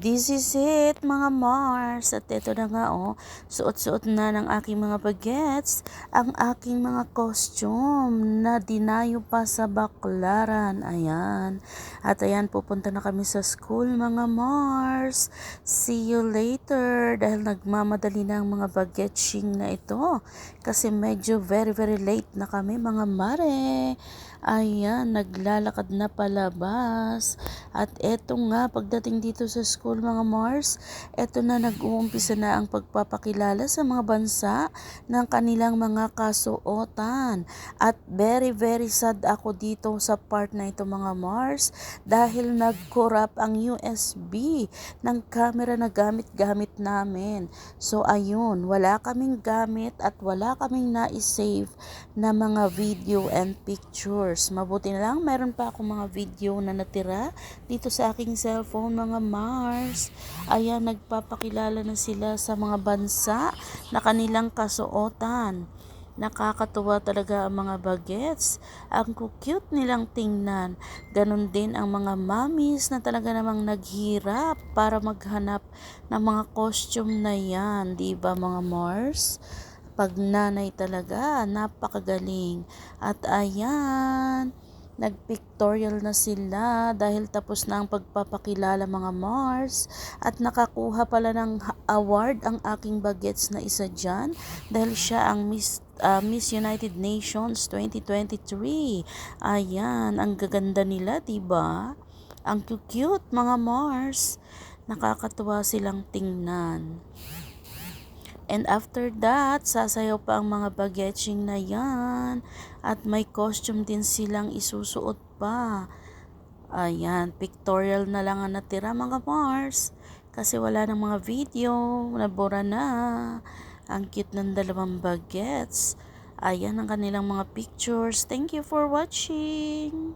This is it mga Mars. At ito na nga suot-suot na ng aking mga bagets ang aking mga costume na dinayo pa sa baklaran. Ayan. At ayan, pupunta na kami sa school mga Mars. See you later. Dahil nagmamadali na ang mga bagetching na ito. Kasi medyo very late na kami mga mare. Ayan, naglalakad na palabas. At eto nga, pagdating dito sa school mga Mars, eto na nag-uumpisa na ang pagpapakilala sa mga bansa ng kanilang mga kasuotan. At very sad ako dito sa part na ito mga Mars dahil nag-corrupt ang USB ng camera na gamit namin. So ayun, wala kaming gamit at wala kaming na-save na mga video and pictures. Mabuti na lang, meron pa akong mga video na natira dito sa aking cellphone mga Mars. Ayan, nagpapakilala na sila sa mga bansa na kanilang kasuotan. Nakakatuwa talaga ang mga bagets. Ang cute nilang tingnan. Ganon din ang mga mommies na talaga namang naghirap para maghanap ng mga costume na yan. Diba mga Mars? Pag nanay talaga, napakagaling. At ayan, nagpictorial na sila dahil tapos na ang pagpapakilala mga Mars. At nakakuha pala ng award ang aking bagets na isa dyan dahil siya ang Miss United Nations 2023. Ayan, ang gaganda nila, diba? Ang cute mga Mars. Nakakatuwa silang tingnan. And after that, sasayaw pa ang mga bagetching na yan. At may costume din silang isusuot pa. Ayan, pictorial na lang ang natira mga Mars. Kasi wala ng mga video, nabura na. Ang cute ng dalawang bagets. Ayan ang kanilang mga pictures. Thank you for watching.